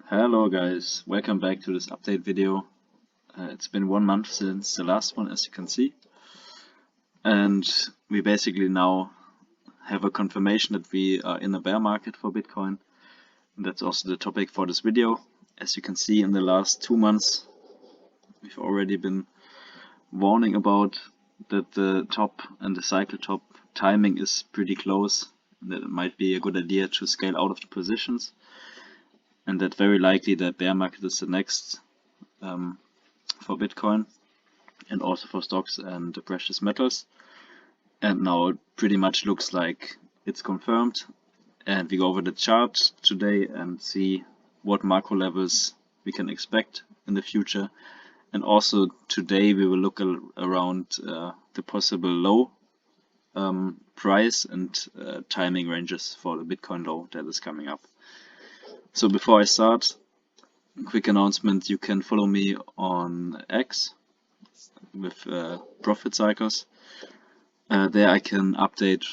Hello guys, welcome back to this update video. It's been 1 month since the last one, as you can see, and we basically now have a confirmation that we are in a bear market for Bitcoin. And that's also the topic for this video. As you can see, in the last 2 months we've already been warning about that the top and the cycle top timing is pretty close, and that it might be a good idea to scale out of the positions, and that very likely the bear market is the next for Bitcoin and also for stocks and the precious metals. And now it pretty much looks like it's confirmed, and we go over the chart today and see what macro levels we can expect in the future. And also today we will look around the possible low price and timing ranges for the Bitcoin low that is coming up. So before I start, quick announcement: you can follow me on X with Profit Cycles. There I can update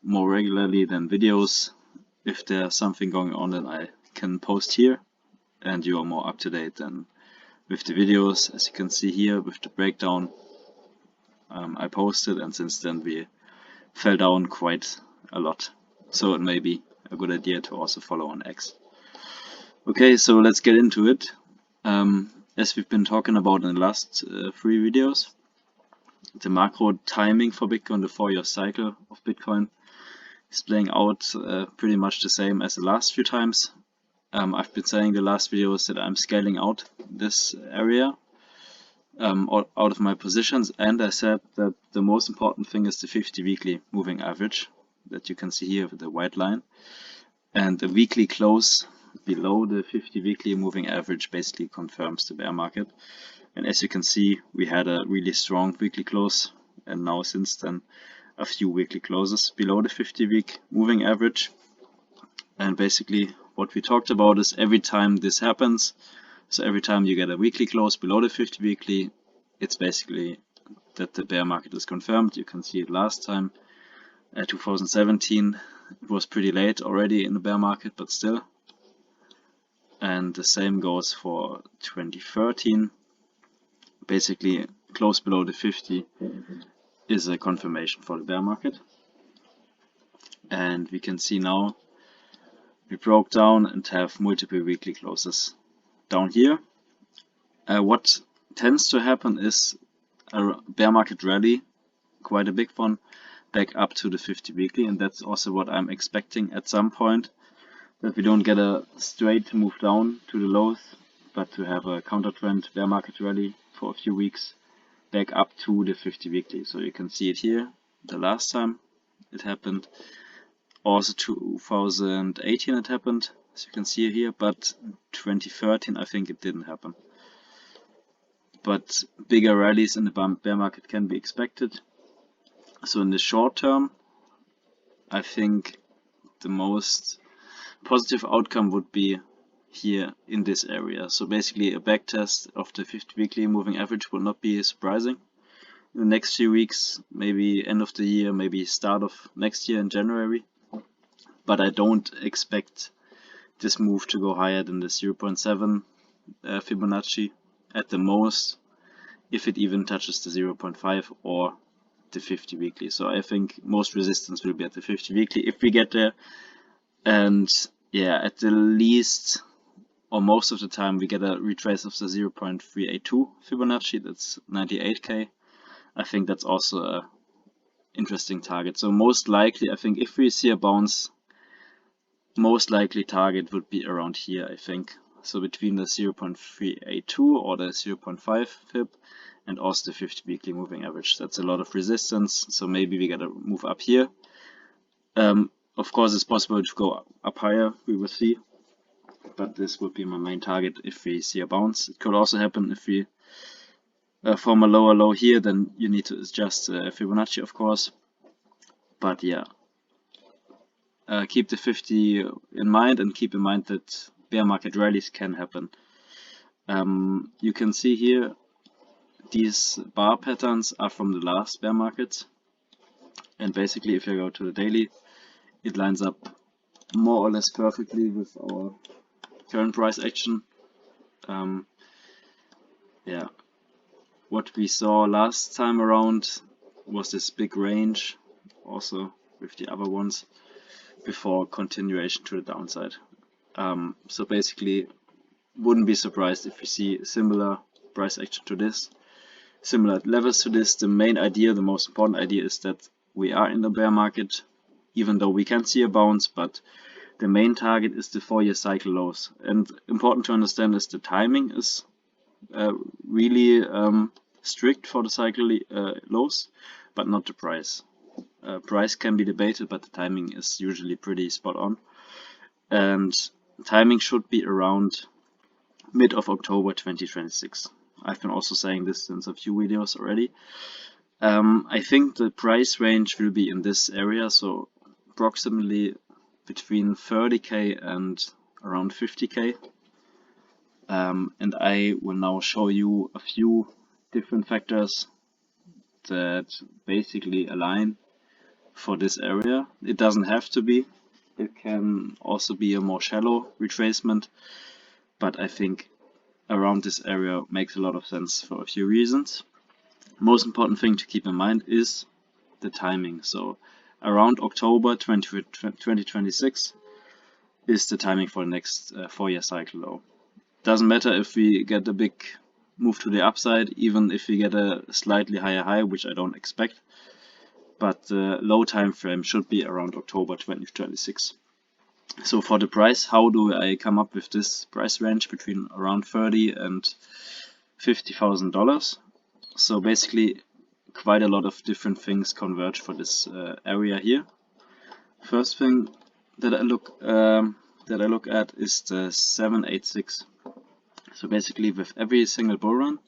more regularly than videos. If there's something going on, then I can post here, and you are more up to date than with the videos. As you can see here with the breakdown I posted, and since then we fell down quite a lot. So it may be a good idea to also follow on X. Okay, so let's get into it. As we've been talking about in the last 3 videos, the macro timing for Bitcoin, the 4-year cycle of Bitcoin, is playing out pretty much the same as the last few times. I've been saying the last videos that I'm scaling out this area out of my positions, and I said that the most important thing is the 50 weekly moving average that you can see here with the white line, and the weekly close below the 50 weekly moving average basically confirms the bear market. And as you can see, we had a really strong weekly close, and now since then a few weekly closes below the 50-week moving average. And basically what we talked about is every time this happens, so every time you get a weekly close below the 50 weekly, it's basically that the bear market is confirmed. You can see it last time, 2017, it was pretty late already in the bear market, but still. And the same goes for 2013. Basically, close below the 50 is a confirmation for the bear market. And we can see now we broke down and have multiple weekly closes down here. What tends to happen is a bear market rally, quite a big one, back up to the 50 weekly, and that's also what I'm expecting at some point, that we don't get a straight move down to the lows, but to have a counter trend bear market rally for a few weeks back up to the 50 weekly. So you can see it here, the last time it happened. Also 2018 it happened, as you can see here, but 2013 I think it didn't happen. But bigger rallies in the bear market can be expected. So in the short term, I think the most positive outcome would be here in this area. So basically a backtest of the 50 weekly moving average will not be surprising in the next few weeks, maybe end of the year, maybe start of next year in January. But I don't expect this move to go higher than the 0.7 Fibonacci at the most, if it even touches the 0.5 or the 50 weekly. So I think most resistance will be at the 50 weekly if we get there. And yeah, at the least, or most of the time, we get a retrace of the 0.382 Fibonacci. That's 98k. I think that's also a interesting target. So most likely, I think if we see a bounce, most likely target would be around here, I think. So between the 0.382 or the 0.5 Fib and also the 50 weekly moving average. That's a lot of resistance, so maybe we get a move up here. Of course, it's possible to go up higher, we will see, but this would be my main target if we see a bounce. It could also happen if we form a lower low here, then you need to adjust Fibonacci, of course. But yeah, keep the 50 in mind, and keep in mind that bear market rallies can happen. You can see here these bar patterns are from the last bear market, and basically if you go to the daily, it lines up more or less perfectly with our current price action. Yeah, what we saw last time around was this big range, also with the other ones, before continuation to the downside. So basically, wouldn't be surprised if we see similar price action to this, similar levels to this. The main idea, the most important idea, is that we are in the bear market, even though we can see a bounce, but the main target is the 4-year cycle lows. And important to understand is the timing is really strict for the cycle lows, but not the price. Price can be debated, but the timing is usually pretty spot on. And timing should be around mid of October 2026. I've been also saying this since a few videos already. I think the price range will be in this area, so approximately between 30k and around 50k. And I will now show you a few different factors that basically align for this area. It doesn't have to be. It can also be a more shallow retracement, but I think around this area makes a lot of sense for a few reasons. Most important thing to keep in mind is the timing. So around October 2026 is the timing for the next 4-year cycle low. Doesn't matter if we get a big move to the upside, even if we get a slightly higher high, which I don't expect, but the low time frame should be around October 2026. So for the price, how do I come up with this price range between around $30,000 and $50,000? So basically, quite a lot of different things converge for this area here. First thing that I look at is the 786. So basically, with every single bull run,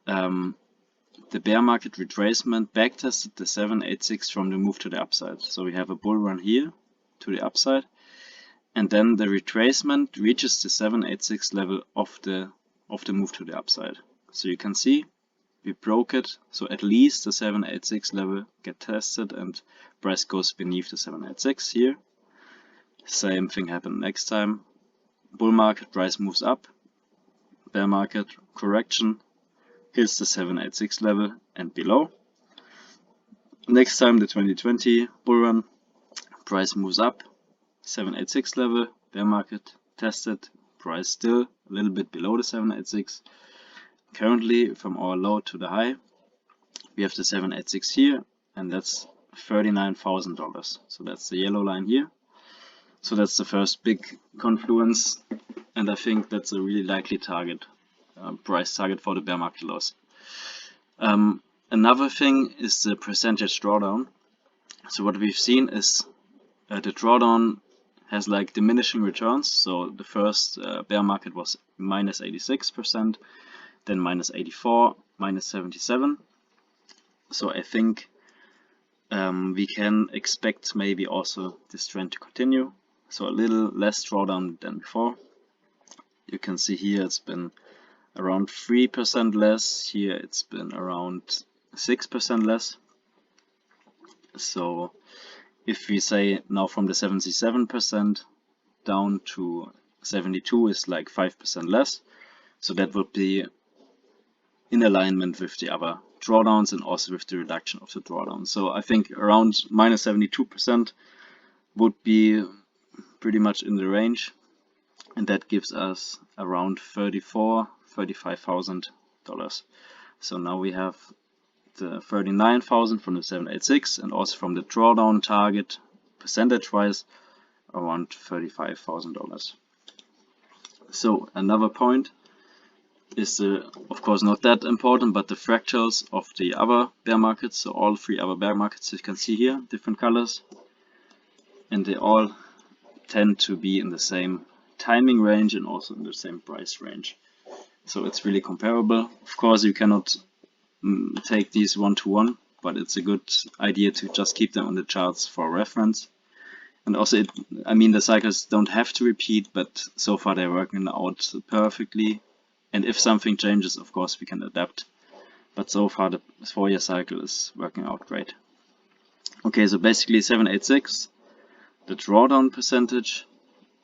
the bear market retracement backtested the 786 from the move to the upside. So we have a bull run here to the upside, and then the retracement reaches the 786 level of the move to the upside. So you can see we broke it, so at least the 786 level get tested and price goes beneath the 786 here. Same thing happened next time. Bull market, price moves up. Bear market, correction, hits the 786 level and below. Next time, the 2020 bull run, price moves up, 786 level, bear market tested, price still a little bit below the 786. Currently, from our low to the high, we have the 786 here, and that's $39,000. So that's the yellow line here. So that's the first big confluence, and I think that's a really likely target, price target for the bear market lows. Another thing is the percentage drawdown. So what we've seen is the drawdown has like diminishing returns. So the first bear market was minus 86%, then minus 84, minus 77. So I think we can expect maybe also this trend to continue. So a little less drawdown than before. You can see here it's been around 3% less. Here it's been around 6% less. So if we say now from the 77% down to 72 is like 5% less. So that would be in alignment with the other drawdowns and also with the reduction of the drawdown. So I think around minus 72% would be pretty much in the range, and that gives us around $35,000. So now we have the 39,000 from the 786 and also from the drawdown target percentage wise around $35,000. So another point is of course not that important, but the fractals of the other bear markets. So all 3 other bear markets you can see here, different colors, and they all tend to be in the same timing range and also in the same price range. So it's really comparable. Of course you cannot take these one-to-one, but it's a good idea to just keep them on the charts for reference. And also, I mean, the cycles don't have to repeat, but so far they're working out perfectly. And if something changes, of course, we can adapt. But so far the 4-year cycle is working out great. Okay, so basically 786, the drawdown percentage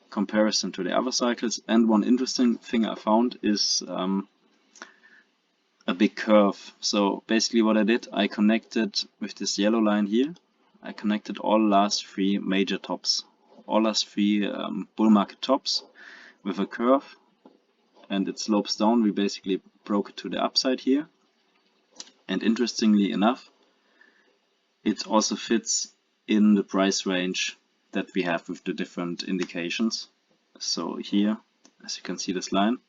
comparison to the other cycles. And one interesting thing I found is a big curve. So basically what I did, I connected with this yellow line here, I connected all last three major tops, all last three bull market tops with a curve, and it slopes down. We basically broke it to the upside here. And interestingly enough, it also fits in the price range that we have with the different indications. So here, as you can see this line.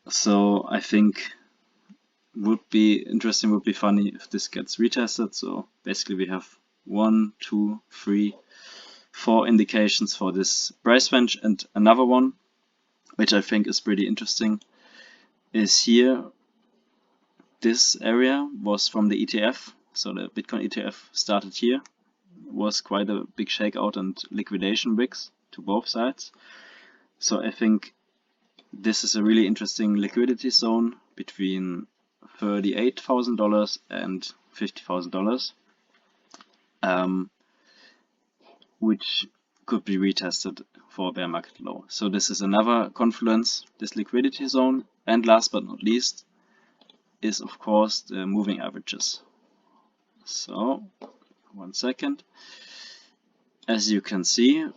So I think would be interesting, would be funny if this gets retested. So basically we have 1, 2, 3, 4 indications for this price range, and another one which I think is pretty interesting is here. This area was from the ETF, so the Bitcoin ETF started here, was quite a big shakeout and liquidation wicks to both sides. So I think this is a really interesting liquidity zone between $38,000 and $50,000, which could be retested for a bear market low. So this is another confluence, this liquidity zone. And last but not least is of course the moving averages. So 1 second. As you can see,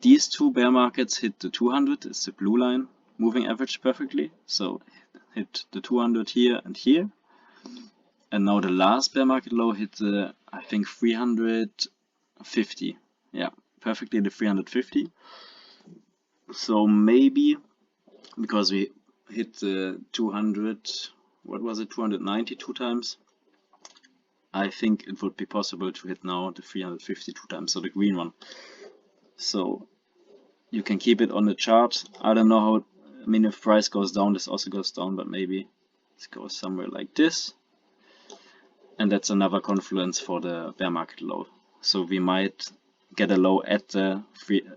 these two bear markets hit the 200, it's the blue line, moving average perfectly. So hit the 200 here and here. And now the last bear market low hit the, I think, 350. Yeah, perfectly the 350. So maybe because we hit the 200, what was it, 290 two times, I think it would be possible to hit now the 350 two times, so the green one. So you can keep it on the chart. I don't know how, I mean, if price goes down, this also goes down, but maybe it goes somewhere like this. And that's another confluence for the bear market low. So we might get a low at the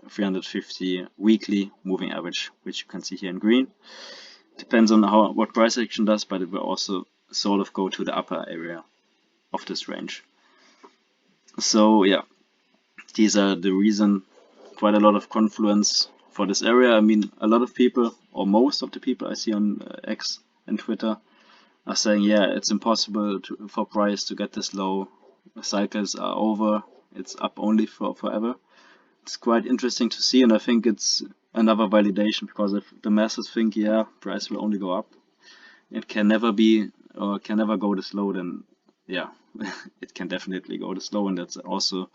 350 weekly moving average, which you can see here in green. Depends on what price action does, but it will also sort of go to the upper area of this range. So yeah, these are the reason, quite a lot of confluence for this area. I mean, a lot of people, or most of the people I see on X and Twitter, are saying, yeah, it's impossible for price to get this low. The cycles are over. It's up only for forever. It's quite interesting to see, and I think it's another validation, because if the masses think, yeah, price will only go up, it can never be, or can never go this low, then yeah, it can definitely go this low, and that's also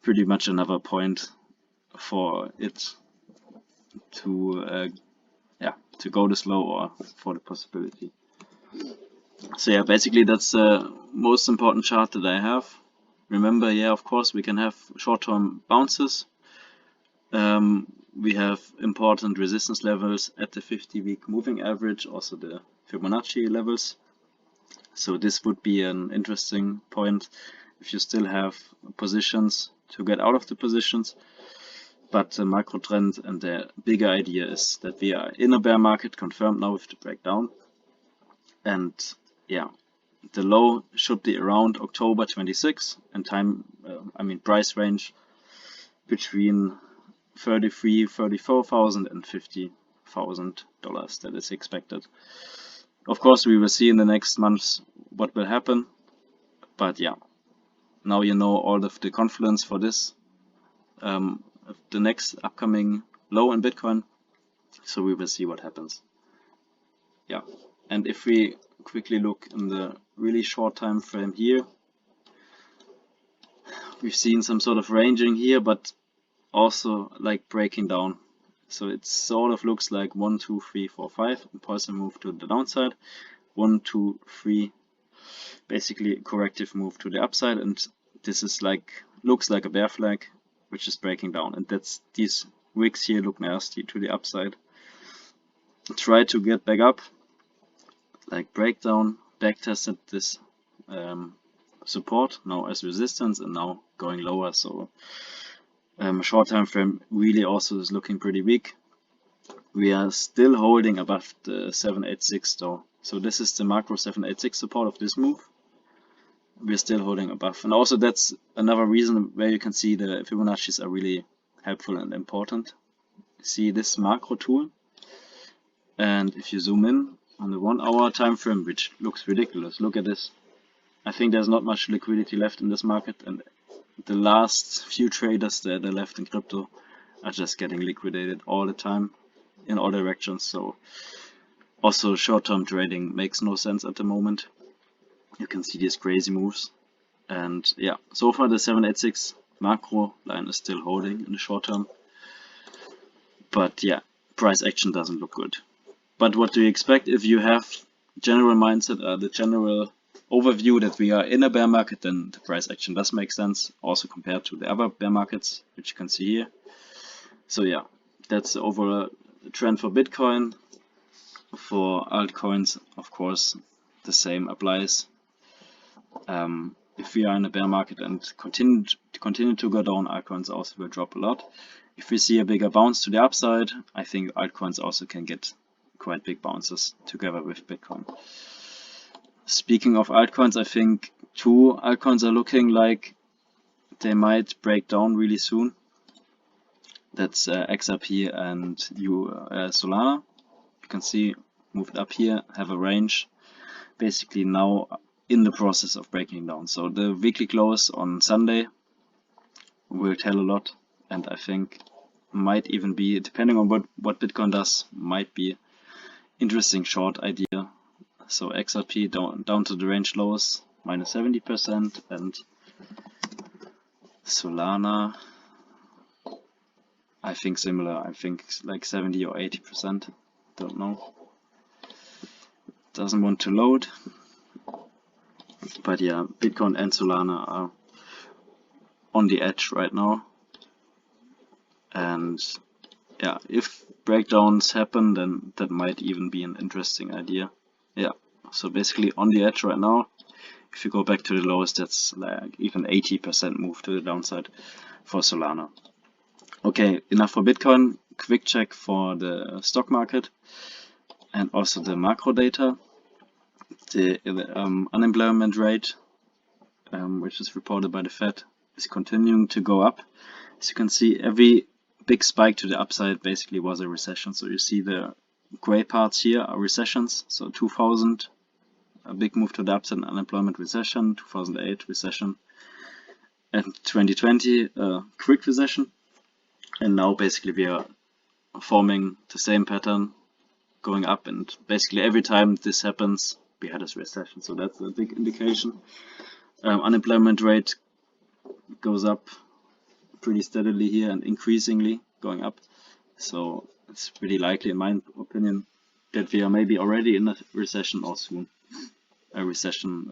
pretty much another point for it to to go this low, or for the possibility. So yeah, basically that's the most important chart that I have. Remember, yeah, of course we can have short-term bounces. We have important resistance levels at the 50-week moving average, also the Fibonacci levels. So this would be an interesting point if you still have positions to get out of the positions. But the macro trend and the bigger idea is that we are in a bear market, confirmed now with the breakdown. And yeah, the low should be around October 26, and price range between $34,000 and $50,000 that is expected. Of course, we will see in the next months what will happen, but yeah, now you know all of the confluence for this, the next upcoming low in Bitcoin, so we will see what happens. Yeah, and if we quickly look in the really short time frame here, we've seen some sort of ranging here, but also like breaking down. So it sort of looks like 1, 2, 3, 4, 5, impulsive move to the downside, 1, 2, 3, basically corrective move to the upside, and this is looks like a bear flag, which is breaking down, and that's these wicks here look nasty to the upside. Try to get back up, like breakdown, back tested this support now as resistance, and now going lower. So short time frame really also is looking pretty weak. We are still holding above the 786 though. So this is the macro 786 support of this move. We're still holding above, and also that's another reason where you can see the Fibonacci's are really helpful and important. See this macro tool, and if you zoom in on the 1 hour time frame, which looks ridiculous, look at this. I think there's not much liquidity left in this market, and the last few traders that are left in crypto are just getting liquidated all the time in all directions. So also short-term trading makes no sense at the moment. You can see these crazy moves, and yeah, so far the 786 macro line is still holding in the short term, but yeah, price action doesn't look good. But what do you expect if you have general mindset, the general overview that we are in a bear market? Then the price action does make sense, also compared to the other bear markets, which you can see here. So yeah, that's the overall trend for Bitcoin. For altcoins, of course, the same applies. If we are in a bear market and continue to go down, altcoins also will drop a lot. If we see a bigger bounce to the upside, I think altcoins also can get quite big bounces together with Bitcoin. Speaking of altcoins, I think 2 altcoins are looking like they might break down really soon. That's XRP and Solana. You can see moved up here, have a range, basically now in the process of breaking down. So the weekly close on Sunday will tell a lot, and I think might even be, depending on what Bitcoin does, might be interesting short idea. So XRP down to the range lows, minus 70%, and Solana, I think similar. I think like 70 or 80%. Don't know. Doesn't want to load. But yeah, Bitcoin and Solana are on the edge right now. And yeah, if breakdowns happen, then that might even be an interesting idea. Yeah, so basically on the edge right now. If you go back to the lowest, that's like even 80% move to the downside for Solana. Okay, enough for Bitcoin. Quick check for the stock market and also the macro data. The unemployment rate, which is reported by the Fed, is continuing to go up. As you can see, every big spike to the upside basically was a recession. So you see the gray parts here are recessions. So 2000, a big move to the upside, unemployment recession, 2008 recession, and 2020 quick recession. And now basically we are forming the same pattern, going up, and basically every time this happens we had a recession. So that's a big indication. Unemployment rate goes up pretty steadily here and increasingly going up. So it's pretty likely, in my opinion, that we are maybe already in a recession or soon. A recession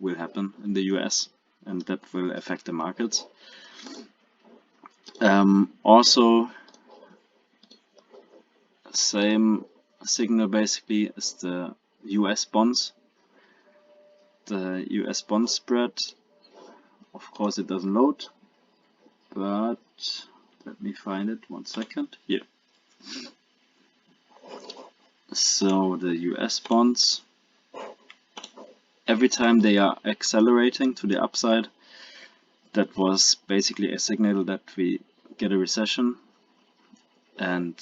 will happen in the US, and that will affect the markets. Also, same signal basically as the US bonds. The US bond spread, of course it doesn't load, but let me find it 1 second. Here. So the US bonds, every time they are accelerating to the upside, that was basically a signal that we get a recession. And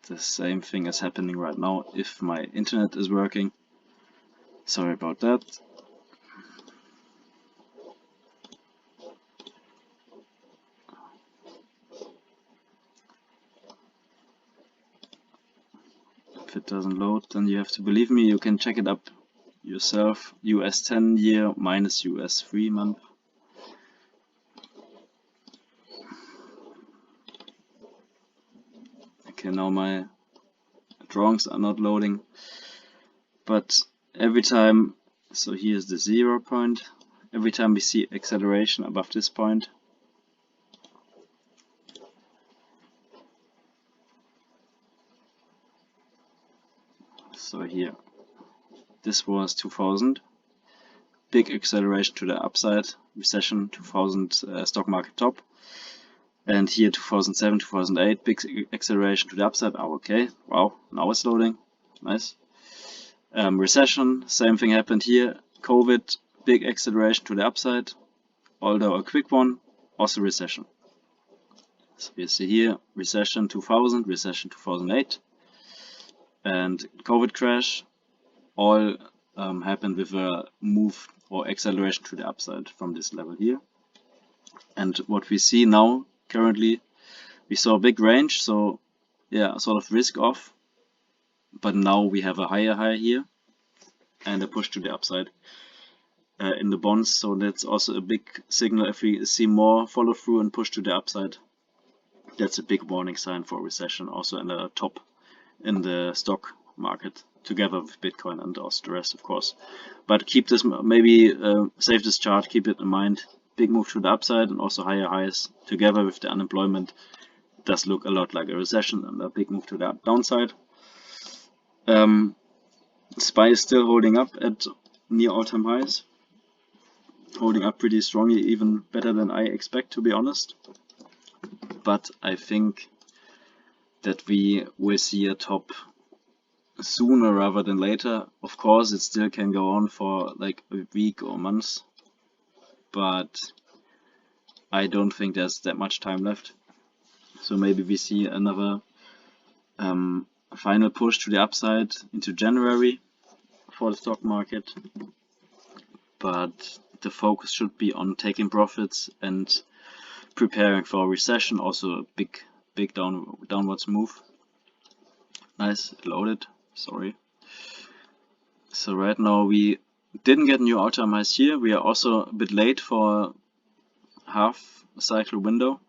the same thing is happening right now. If my internet is working, sorry about that. If it doesn't load, then you have to believe me. You can check it up yourself. US 10-year minus US 3-month. Okay, now my drawings are not loading, but every time, so here's the 0 point, every time we see acceleration above this point, so here, this was 2000, big acceleration to the upside, recession, 2000 stock market top. And here 2007, 2008, big acceleration to the upside. Oh, okay, wow, now it's loading, nice. Recession, same thing happened here. COVID, big acceleration to the upside, although a quick one, also recession. So you see here, recession 2000, recession 2008, and COVID crash, all happened with a move or acceleration to the upside from this level here. And what we see now, currently, we saw a big range, so yeah, sort of risk off, but now we have a higher high here and a push to the upside in the bonds, so that's also a big signal. If we see more follow through and push to the upside, that's a big warning sign for recession, also in the top in the stock market, together with Bitcoin and also the rest, of course. But keep this, maybe save this chart, keep it in mind. Big move to the upside and also higher highs together with the unemployment does look a lot like a recession and a big move to the downside. SPY is still holding up at near all-time highs, holding up pretty strongly, even better than I expect, to be honest. But I think that we will see a top sooner rather than later. Of course, it still can go on for like a week or months, but I don't think there's that much time left. So maybe we see another final push to the upside into January for the stock market, but the focus should be on taking profits and preparing for a recession, also a big downwards move. Nice, it loaded, sorry. So right now we didn't get new all-time highs here. We are also a bit late for half cycle window,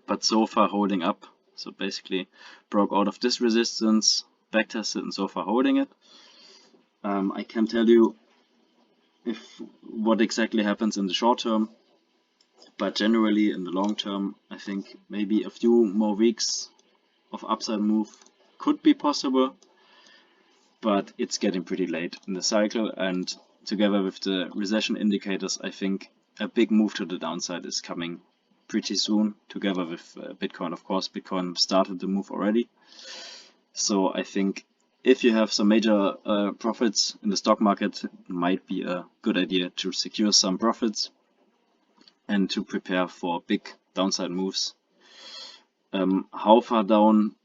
but so far holding up. So basically broke out of this resistance, backtested, and so far holding it. I can't tell you what exactly happens in the short term, but generally in the long term, I think maybe a few more weeks of upside move could be possible, but it's getting pretty late in the cycle, and together with the recession indicators, I think a big move to the downside is coming pretty soon, together with Bitcoin. Of course, Bitcoin started the move already. So I think if you have some major profits in the stock market, it might be a good idea to secure some profits and to prepare for big downside moves. How far down,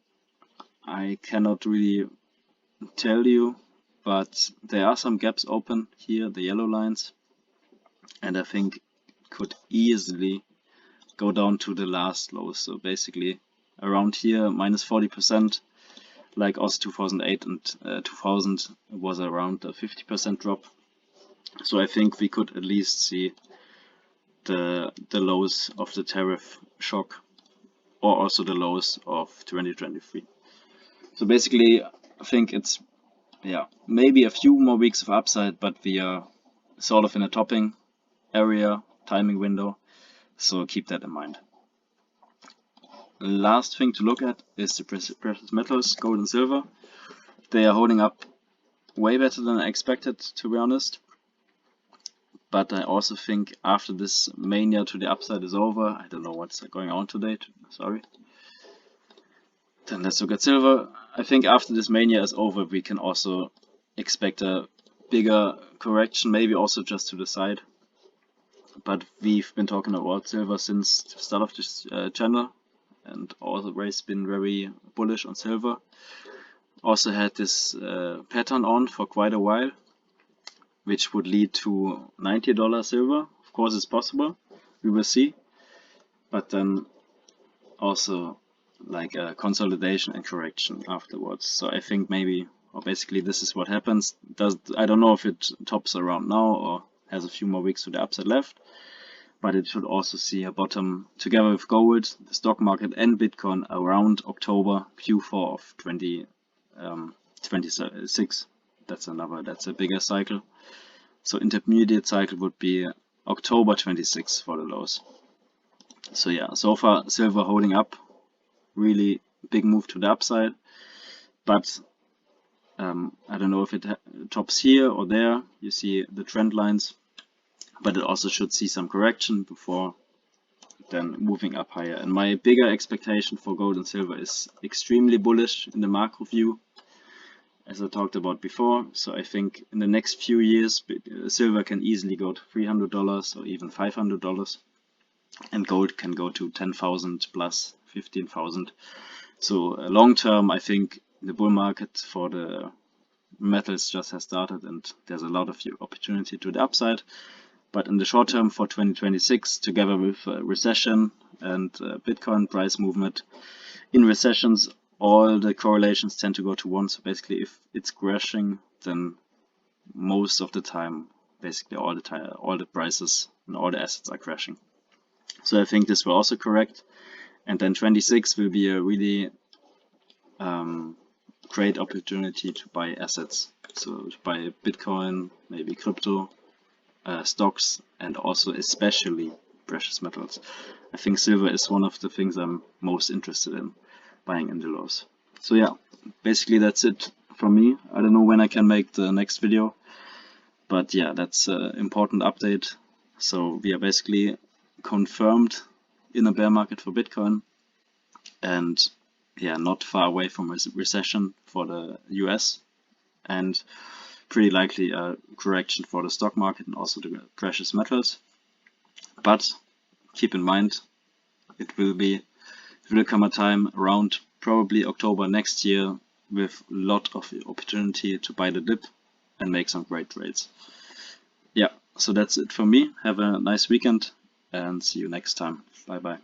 I cannot really tell you, but there are some gaps open here, the yellow lines, and I think it could easily go down to the last low. So basically around here, minus 40%, like also 2008 and 2000 was around a 50% drop. So I think we could at least see the lows of the tariff shock, or also the lows of 2023. So basically I think it's, yeah, maybe a few more weeks of upside, but we are sort of in a topping area, timing window, so keep that in mind. Last thing to look at is the precious metals, gold and silver. They are holding up way better than I expected, to be honest. But I also think after this mania to the upside is over, I don't know what's going on today, sorry. Then let's look at silver. I think after this mania is over, we can also expect a bigger correction, maybe also just to the side. But we've been talking about silver since the start of this channel, and always been very bullish on silver. Also had this pattern on for quite a while, which would lead to $90 silver. Of course it's possible, we will see. But then also like a consolidation and correction afterwards. So I think maybe, or basically this is what happens. I don't know if it tops around now or has a few more weeks to the upside left, but it should also see a bottom together with gold, the stock market and Bitcoin around October, Q4 of 2026. That's a bigger cycle. So intermediate cycle would be October 26 for the lows. So yeah, so far silver holding up, really big move to the upside, but I don't know if it tops here or there. You see the trend lines, but it also should see some correction before then moving up higher. And my bigger expectation for gold and silver is extremely bullish in the macro view, as I talked about before. So I think in the next few years silver can easily go to $300 or even $500. and gold can go to 10,000 plus 15,000. So long term, I think the bull market for the metals just has started, and there's a lot of opportunity to the upside. But in the short term for 2026, together with recession and Bitcoin price movement, in recessions, all the correlations tend to go to one. So basically, if it's crashing, then most of the time, basically all the prices and all the assets are crashing. So I think this will also correct. And then 26 will be a really great opportunity to buy assets. So to buy Bitcoin, maybe crypto, stocks, and also especially precious metals. I think silver is one of the things I'm most interested in buying in the lows. So yeah, basically that's it from me. I don't know when I can make the next video, but yeah, that's an important update. So we are basically confirmed in a bear market for Bitcoin, and yeah, not far away from a recession for the US, and pretty likely a correction for the stock market and also the precious metals. But keep in mind, it will come a time around probably October next year with a lot of opportunity to buy the dip and make some great trades. Yeah, so that's it from me. Have a nice weekend and see you next time. Bye bye.